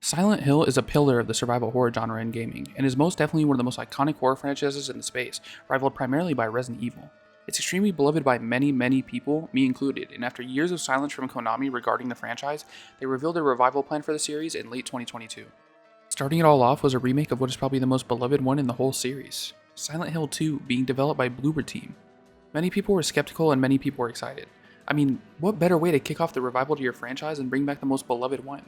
Silent Hill is a pillar of the survival horror genre in gaming, and is most definitely one of the most iconic horror franchises in the space, rivaled primarily by Resident Evil. It's extremely beloved by many people, me included, and after years of silence from Konami regarding the franchise, they revealed a revival plan for the series in late 2022. Starting it all off was a remake of what is probably the most beloved one in the whole series, Silent Hill 2, being developed by Bloober Team. Many people were skeptical and many people were excited. I mean, what better way to kick off the revival to your franchise and bring back the most beloved one?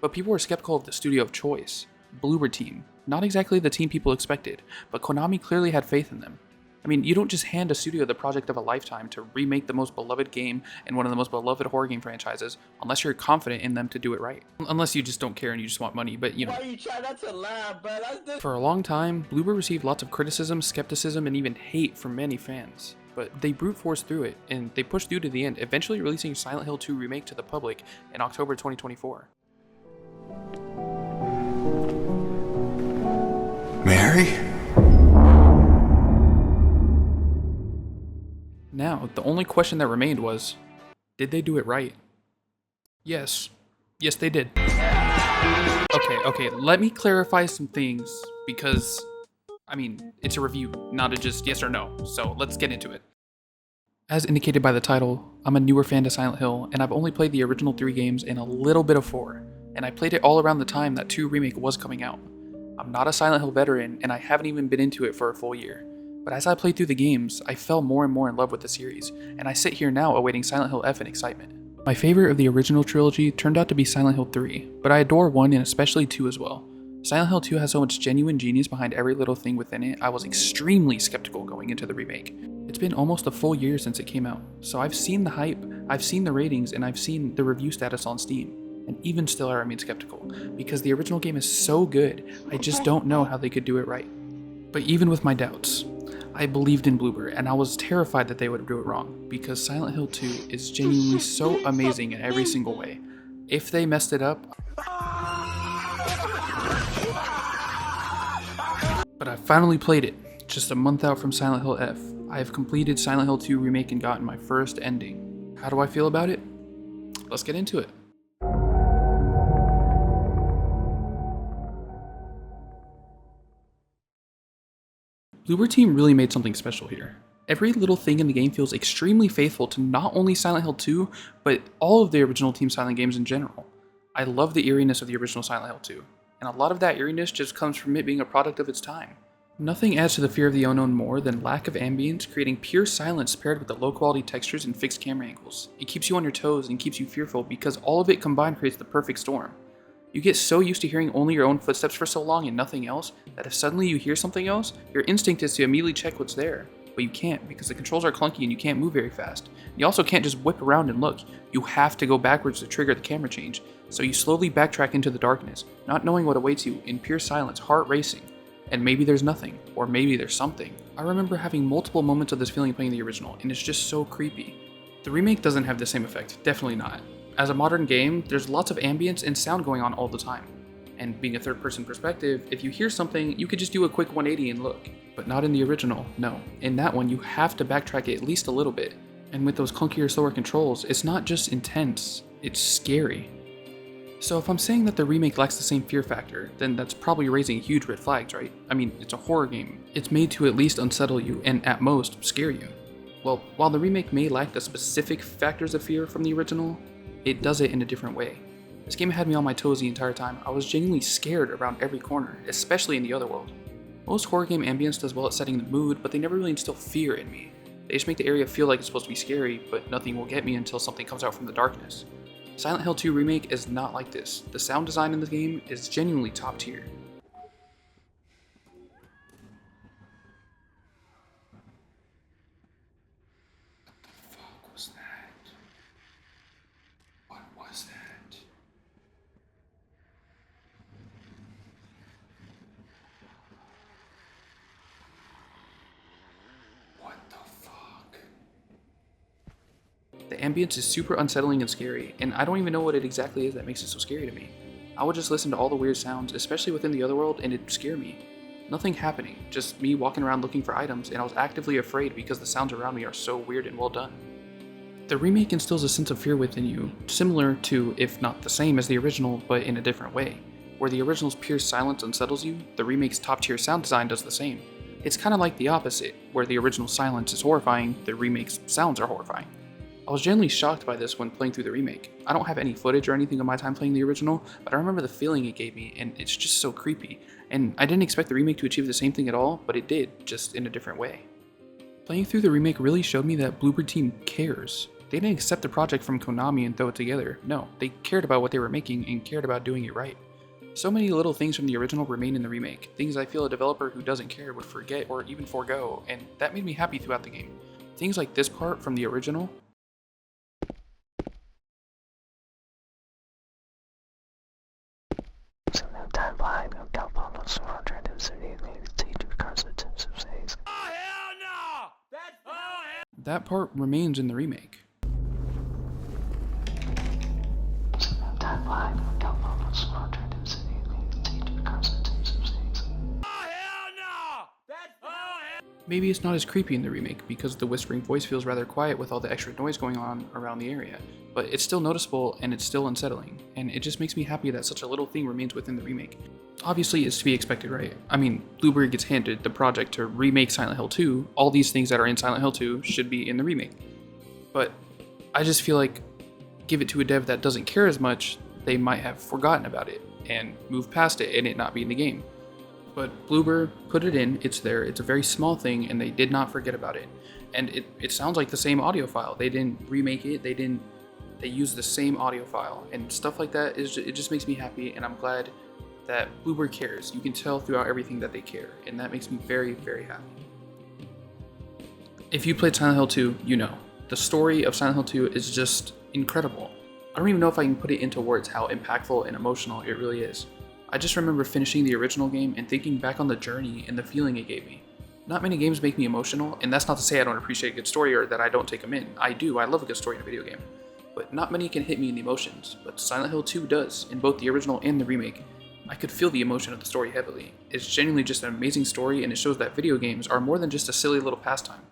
But people were skeptical of the studio of choice, Bloober Team. Not exactly the team people expected, but Konami clearly had faith in them. I mean, you don't just hand a studio the project of a lifetime to remake the most beloved game in one of the most beloved horror game franchises unless you're confident in them to do it right. Unless you just don't care and you just want money, but you know. Why you try not to laugh, bro? For a long time, Bloober received lots of criticism, skepticism, and even hate from many fans. But they brute forced through it, and they pushed through to the end, eventually releasing Silent Hill 2 Remake to the public in October 2024. Mary? Now, the only question that remained was, did they do it right? Yes. Yes, they did. Okay, let me clarify some things, because, I mean, it's a review, not a just yes or no, so let's get into it. As indicated by the title, I'm a newer fan to Silent Hill, and I've only played the original 3 games and a little bit of 4, and I played it all around the time that 2 Remake was coming out. I'm not a Silent Hill veteran, and I haven't even been into it for a full year. But as I played through the games, I fell more and more in love with the series, and I sit here now awaiting Silent Hill F in excitement. My favorite of the original trilogy turned out to be Silent Hill 3, but I adore 1 and especially 2 as well. Silent Hill 2 has so much genuine genius behind every little thing within it, I was extremely skeptical going into the remake. It's been almost a full year since it came out, so I've seen the hype, I've seen the ratings, and I've seen the review status on Steam. And even still I remain skeptical, because the original game is so good, I just don't know how they could do it right. But even with my doubts, I believed in Bloober, and I was terrified that they would do it wrong, because Silent Hill 2 is genuinely so amazing in every single way. If they messed it up... But I finally played it, just a month out from Silent Hill F. I have completed Silent Hill 2 Remake and gotten my first ending. How do I feel about it? Let's get into it. Bloober Team really made something special here. Every little thing in the game feels extremely faithful to not only Silent Hill 2, but all of the original Team Silent games in general. I love the eeriness of the original Silent Hill 2, and a lot of that eeriness just comes from it being a product of its time. Nothing adds to the fear of the unknown more than lack of ambience, creating pure silence paired with the low quality textures and fixed camera angles. It keeps you on your toes and keeps you fearful because all of it combined creates the perfect storm. You get so used to hearing only your own footsteps for so long and nothing else, that if suddenly you hear something else, your instinct is to immediately check what's there. But you can't, because the controls are clunky and you can't move very fast. You also can't just whip around and look. You have to go backwards to trigger the camera change, so you slowly backtrack into the darkness, not knowing what awaits you, in pure silence, heart racing. And maybe there's nothing, or maybe there's something. I remember having multiple moments of this feeling playing the original, and it's just so creepy. The remake doesn't have the same effect, definitely not. As a modern game, there's lots of ambience and sound going on all the time. And being a third-person perspective, if you hear something, you could just do a quick 180 and look. But not in the original, no. In that one, you have to backtrack it at least a little bit. And with those clunkier, slower controls, it's not just intense, it's scary. So if I'm saying that the remake lacks the same fear factor, then that's probably raising huge red flags, right? I mean, it's a horror game. It's made to at least unsettle you, and at most, scare you. Well, while the remake may lack the specific factors of fear from the original, it does it in a different way. This game had me on my toes the entire time. I was genuinely scared around every corner, especially in the other world. Most horror game ambience does well at setting the mood, but they never really instill fear in me. They just make the area feel like it's supposed to be scary, but nothing will get me until something comes out from the darkness. Silent Hill 2 Remake is not like this. The sound design in the game is genuinely top tier. The ambience is super unsettling and scary, and I don't even know what it exactly is that makes it so scary to me. I would just listen to all the weird sounds, especially within the other world, and it'd scare me. Nothing happening, just me walking around looking for items, and I was actively afraid because the sounds around me are so weird and well done. The remake instills a sense of fear within you, similar to, if not the same as the original, but in a different way. Where the original's pure silence unsettles you, the remake's top-tier sound design does the same. It's kind of like the opposite, where the original silence is horrifying, the remake's sounds are horrifying. I was genuinely shocked by this when playing through the remake. I don't have any footage or anything of my time playing the original, but I remember the feeling it gave me, and it's just so creepy. And I didn't expect the remake to achieve the same thing at all, but it did, just in a different way. Playing through the remake really showed me that Bluebird team cares. They didn't accept the project from Konami and throw it together. No, they cared about what they were making and cared about doing it right. So many little things from the original remain in the remake, things I feel a developer who doesn't care would forget or even forego, and that made me happy throughout the game. Things like this part from the original. That part remains in the remake. Maybe it's not as creepy in the remake because the whispering voice feels rather quiet with all the extra noise going on around the area, but it's still noticeable and it's still unsettling, and it just makes me happy that such a little thing remains within the remake. Obviously, it's to be expected, right? I mean, Bluebird gets handed the project to remake Silent Hill 2, all these things that are in Silent Hill 2 should be in the remake. But I just feel like, give it to a dev that doesn't care as much, they might have forgotten about it and moved past it and it not be in the game. But Bluebird put it in, it's there, it's a very small thing, and they did not forget about it. And it sounds like the same audio file. They didn't remake it, they used the same audio file. And stuff like that, it just makes me happy, and I'm glad that Bluebird cares. You can tell throughout everything that they care, and that makes me very, very happy. If you played Silent Hill 2, you know. The story of Silent Hill 2 is just incredible. I don't even know if I can put it into words how impactful and emotional it really is. I just remember finishing the original game and thinking back on the journey and the feeling it gave me. Not many games make me emotional, and that's not to say I don't appreciate a good story or that I don't take them in. I do, I love a good story in a video game. But not many can hit me in the emotions, but Silent Hill 2 does, in both the original and the remake. I could feel the emotion of the story heavily. It's genuinely just an amazing story, and it shows that video games are more than just a silly little pastime.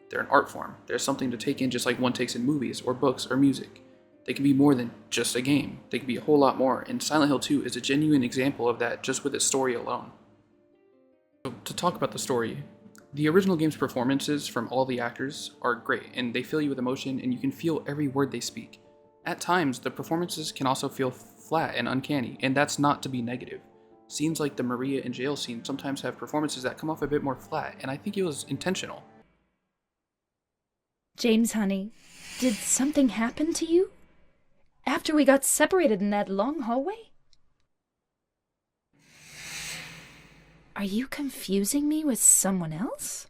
They're an art form. There's something to take in just like one takes in movies, or books, or music. They can be more than just a game. They can be a whole lot more, and Silent Hill 2 is a genuine example of that just with its story alone. So, to talk about the story, the original game's performances from all the actors are great, and they fill you with emotion, and you can feel every word they speak. At times, the performances can also feel flat and uncanny, and that's not to be negative. Scenes like the Maria and jail scene sometimes have performances that come off a bit more flat, and I think it was intentional. James, honey, did something happen to you? After we got separated in that long hallway? Are you confusing me with someone else?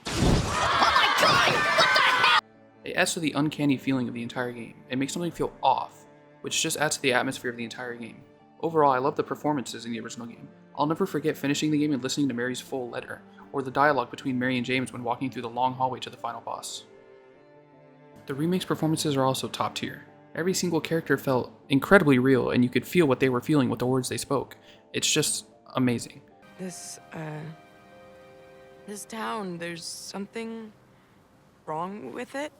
Oh my god! What the hell? It adds to the uncanny feeling of the entire game. It makes something feel off, which just adds to the atmosphere of the entire game. Overall, I love the performances in the original game. I'll never forget finishing the game and listening to Mary's full letter, or the dialogue between Mary and James when walking through the long hallway to the final boss. The remake's performances are also top tier. Every single character felt incredibly real, and you could feel what they were feeling with the words they spoke. It's just amazing. This town, there's something wrong with it.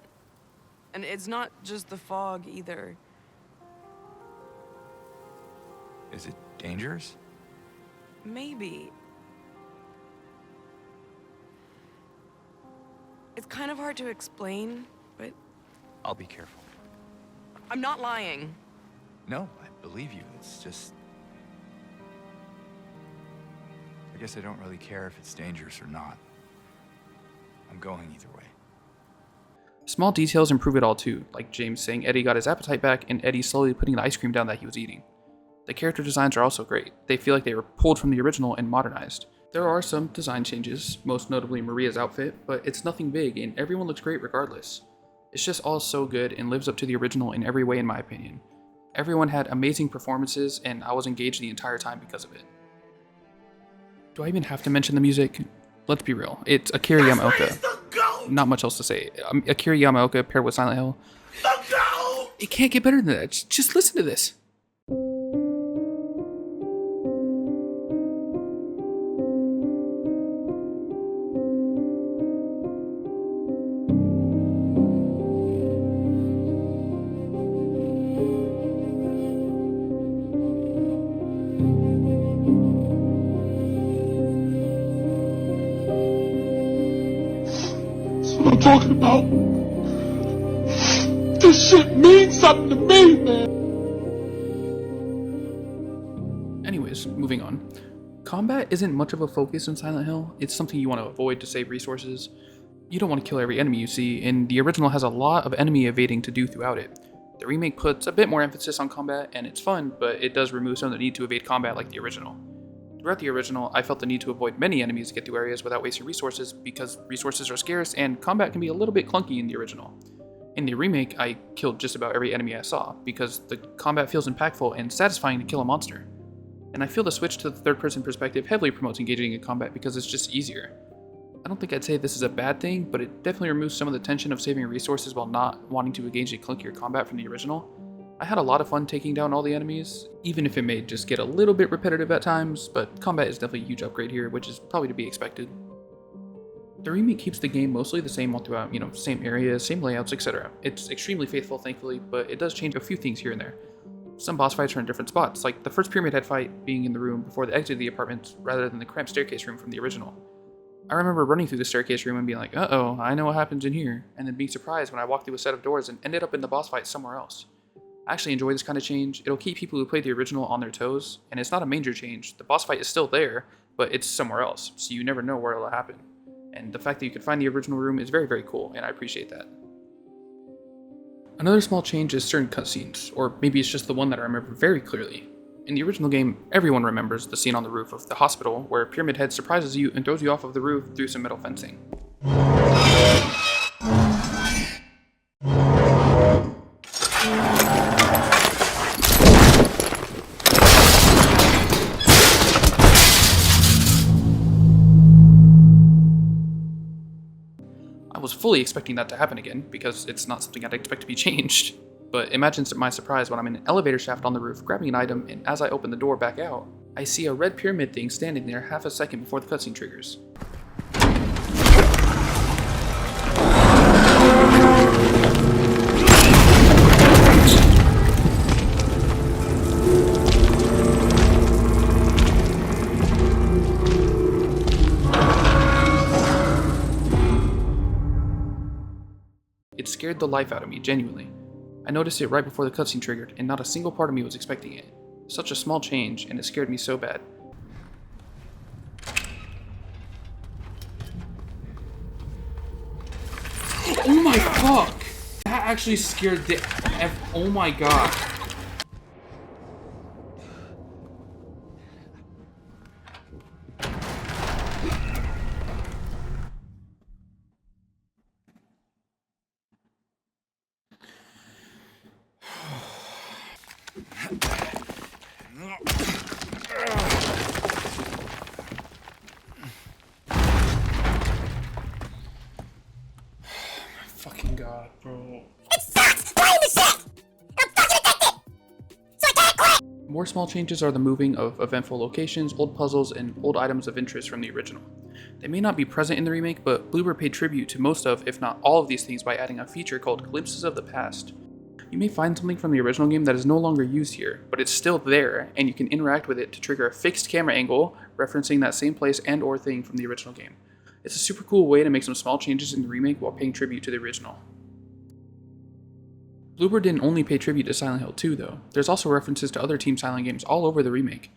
And it's not just the fog either. Is it dangerous? Maybe. It's kind of hard to explain, but I'll be careful. I'm not lying. No, I believe you. It's just... I guess I don't really care if it's dangerous or not. I'm going either way. Small details improve it all too, like James saying Eddie got his appetite back and Eddie slowly putting the ice cream down that he was eating. The character designs are also great. They feel like they were pulled from the original and modernized. There are some design changes, most notably Maria's outfit, but it's nothing big and everyone looks great regardless. It's just all so good and lives up to the original in every way in my opinion. Everyone had amazing performances and I was engaged the entire time because of it. Do I even have to mention the music? Let's be real, it's Akira Yamaoka. Not much else to say. Akira Yamaoka paired with Silent Hill. It can't get better than that, just listen to this. talking about. This shit means something to me, man. Anyways, moving on. Combat isn't much of a focus in Silent Hill. It's something you want to avoid to save resources. You don't want to kill every enemy you see, and the original has a lot of enemy evading to do throughout it. The remake puts a bit more emphasis on combat, and it's fun, but it does remove some of the need to evade combat like the original. Throughout the original, I felt the need to avoid many enemies to get through areas without wasting resources because resources are scarce and combat can be a little bit clunky in the original. In the remake, I killed just about every enemy I saw because the combat feels impactful and satisfying to kill a monster. And I feel the switch to the third-person perspective heavily promotes engaging in combat because it's just easier. I don't think I'd say this is a bad thing, but it definitely removes some of the tension of saving resources while not wanting to engage in clunkier combat from the original. I had a lot of fun taking down all the enemies, even if it may just get a little bit repetitive at times, but combat is definitely a huge upgrade here, which is probably to be expected. The remake keeps the game mostly the same all throughout, same areas, same layouts, etc. It's extremely faithful, thankfully, but it does change a few things here and there. Some boss fights are in different spots, like the first Pyramid Head fight being in the room before the exit of the apartment rather than the cramped staircase room from the original. I remember running through the staircase room and being like, uh-oh, I know what happens in here, and then being surprised when I walked through a set of doors and ended up in the boss fight somewhere else. I actually enjoy this kind of change. It'll keep people who played the original on their toes, and it's not a major change. The boss fight is still there, but it's somewhere else, so you never know where it'll happen. And the fact that you can find the original room is very, very cool, and I appreciate that. Another small change is certain cutscenes, or maybe it's just the one that I remember very clearly. In the original game, everyone remembers the scene on the roof of the hospital where Pyramid Head surprises you and throws you off of the roof through some metal fencing. I was fully expecting that to happen again, because it's not something I'd expect to be changed. But imagine my surprise when I'm in an elevator shaft on the roof grabbing an item, and as I open the door back out, I see a red pyramid thing standing there half a second before the cutscene triggers. It scared the life out of me, genuinely. I noticed it right before the cutscene triggered, and not a single part of me was expecting it. Such a small change, and it scared me so bad. Oh my fuck! That actually scared the oh my god. Fucking god, bro. It sucks playing this shit! I'm fucking addicted! So I can't quit! More small changes are the moving of eventful locations, old puzzles, and old items of interest from the original. They may not be present in the remake, but Bloober paid tribute to most of, if not all of these things by adding a feature called Glimpses of the Past. You may find something from the original game that is no longer used here, but it's still there, and you can interact with it to trigger a fixed camera angle referencing that same place and or thing from the original game. It's a super cool way to make some small changes in the remake while paying tribute to the original. Bloober didn't only pay tribute to Silent Hill 2 though, there's also references to other Team Silent games all over the remake.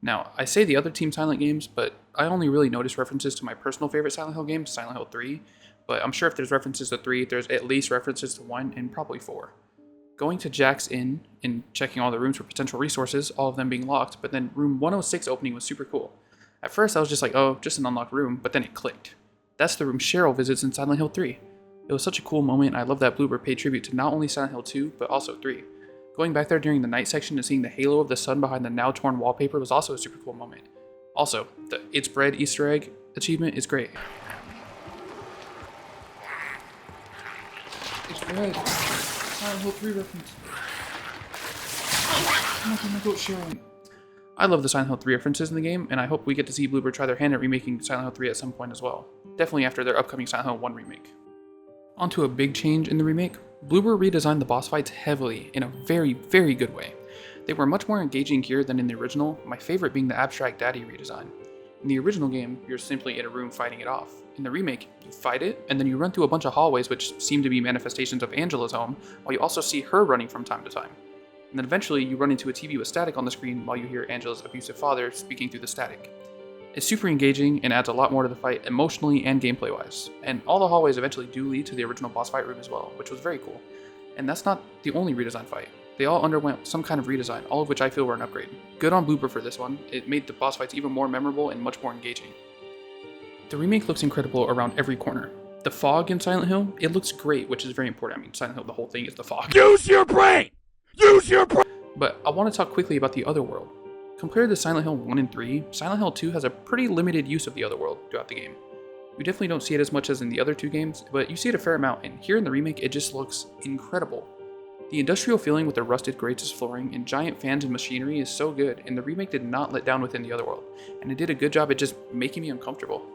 Now, I say the other Team Silent games, but I only really noticed references to my personal favorite Silent Hill game, Silent Hill 3, but I'm sure if there's references to 3, there's at least references to 1 and probably 4. Going to Jack's Inn and checking all the rooms for potential resources, all of them being locked, but then room 106 opening was super cool. At first I was just like, oh, just an unlocked room, but then it clicked. That's the room Cheryl visits in Silent Hill 3. It was such a cool moment, and I love that Bloober paid tribute to not only Silent Hill 2, but also 3. Going back there during the night section and seeing the halo of the sun behind the now torn wallpaper was also a super cool moment. Also, the It's Bread Easter egg achievement is great. It's bread. Silent Hill 3 reference. Oh my goat, Cheryl. I love the Silent Hill 3 references in the game, and I hope we get to see Bloober try their hand at remaking Silent Hill 3 at some point as well. Definitely after their upcoming Silent Hill 1 remake. Onto a big change in the remake, Bloober redesigned the boss fights heavily in a very, very good way. They were much more engaging here than in the original, my favorite being the Abstract Daddy redesign. In the original game, you're simply in a room fighting it off. In the remake, you fight it, and then you run through a bunch of hallways which seem to be manifestations of Angela's home, while you also see her running from time to time. And then eventually, you run into a TV with static on the screen while you hear Angela's abusive father speaking through the static. It's super engaging and adds a lot more to the fight emotionally and gameplay-wise, and all the hallways eventually do lead to the original boss fight room as well, which was very cool. And that's not the only redesigned fight. They all underwent some kind of redesign, all of which I feel were an upgrade. Good on Bloober for this one. It made the boss fights even more memorable and much more engaging. The remake looks incredible around every corner. The fog in Silent Hill, it looks great, which is very important. I mean, Silent Hill, the whole thing is the fog. Use your brain! Use your brain! But I want to talk quickly about the Otherworld. Compared to Silent Hill 1 and 3, Silent Hill 2 has a pretty limited use of the Otherworld throughout the game. You definitely don't see it as much as in the other two games, but you see it a fair amount, and here in the remake it just looks incredible. The industrial feeling with the rusted grates flooring and giant fans and machinery is so good, and the remake did not let down within the Otherworld, and it did a good job at just making me uncomfortable.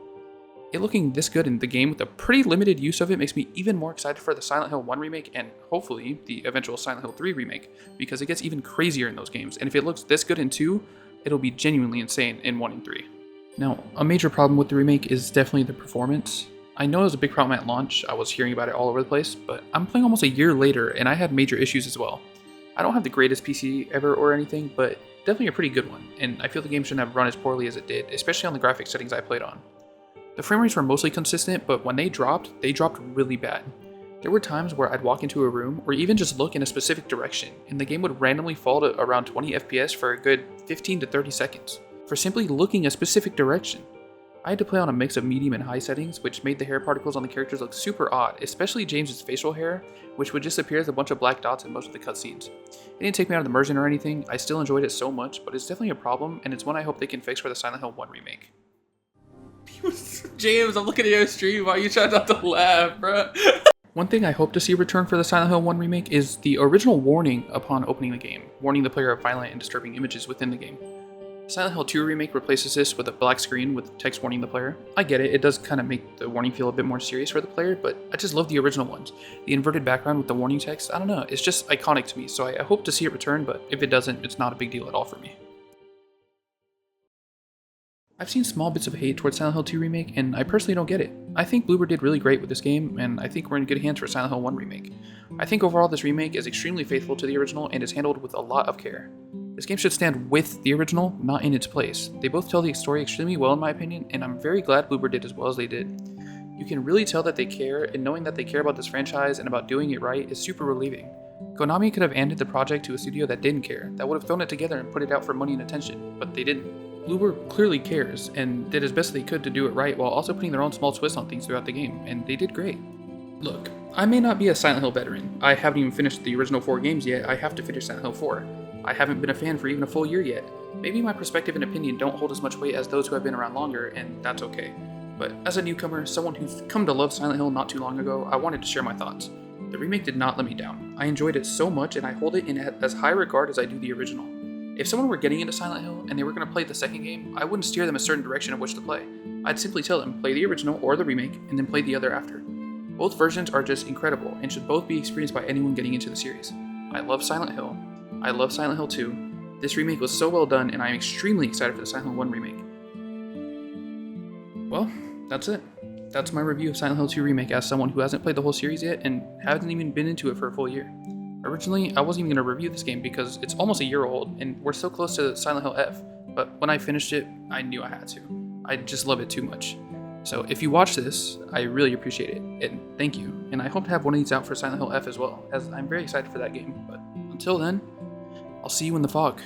It looking this good in the game with a pretty limited use of it makes me even more excited for the Silent Hill 1 remake and hopefully the eventual Silent Hill 3 remake, because it gets even crazier in those games, and if it looks this good in 2, it'll be genuinely insane in 1 and 3. Now, a major problem with the remake is definitely the performance. I know it was a big problem at launch, I was hearing about it all over the place, but I'm playing almost a year later and I had major issues as well. I don't have the greatest PC ever or anything, but definitely a pretty good one, and I feel the game shouldn't have run as poorly as it did, especially on the graphics settings I played on. The frame rates were mostly consistent, but when they dropped really bad. There were times where I'd walk into a room or even just look in a specific direction, and the game would randomly fall to around 20 FPS for a good 15 to 30 seconds, for simply looking a specific direction. I had to play on a mix of medium and high settings, which made the hair particles on the characters look super odd, especially James's facial hair, which would just appear as a bunch of black dots in most of the cutscenes. It didn't take me out of the immersion or anything, I still enjoyed it so much, but it's definitely a problem, and it's one I hope they can fix for the Silent Hill 1 remake. James, I'm looking at your stream, why are you trying not to laugh, bro? One thing I hope to see return for the Silent Hill 1 remake is the original warning upon opening the game, warning the player of violent and disturbing images within the game. Silent Hill 2 remake replaces this with a black screen with text warning the player. I get it does kind of make the warning feel a bit more serious for the player, but I just love the original ones. The inverted background with the warning text, I don't know, it's just iconic to me, so I hope to see it return, but if it doesn't, it's not a big deal at all for me. I've seen small bits of hate towards Silent Hill 2 remake, and I personally don't get it. I think Bloober did really great with this game, and I think we're in good hands for Silent Hill 1 remake. I think overall this remake is extremely faithful to the original and is handled with a lot of care. This game should stand with the original, not in its place. They both tell the story extremely well in my opinion, and I'm very glad Bloober did as well as they did. You can really tell that they care, and knowing that they care about this franchise and about doing it right is super relieving. Konami could have handed the project to a studio that didn't care, that would have thrown it together and put it out for money and attention, but they didn't. Bloober clearly cares, and did as best they could to do it right while also putting their own small twist on things throughout the game, and they did great. Look, I may not be a Silent Hill veteran. I haven't even finished the original 4 games yet, I have to finish Silent Hill 4. I haven't been a fan for even a full year yet. Maybe my perspective and opinion don't hold as much weight as those who have been around longer, and that's okay. But as a newcomer, someone who's come to love Silent Hill not too long ago, I wanted to share my thoughts. The remake did not let me down. I enjoyed it so much, and I hold it in as high regard as I do the original. If someone were getting into Silent Hill and they were going to play the second game, I wouldn't steer them a certain direction of which to play. I'd simply tell them, play the original or the remake, and then play the other after. Both versions are just incredible, and should both be experienced by anyone getting into the series. I love Silent Hill. I love Silent Hill 2. This remake was so well done, and I'm extremely excited for the Silent Hill 1 remake. Well, that's it. That's my review of Silent Hill 2 Remake as someone who hasn't played the whole series yet and hasn't even been into it for a full year. Originally, I wasn't even going to review this game because it's almost a year old and we're so close to Silent Hill F, but when I finished it, I knew I had to. I just love it too much. So if you watch this, I really appreciate it, and thank you, and I hope to have one of these out for Silent Hill F as well, as I'm very excited for that game, but until then, I'll see you in the fog.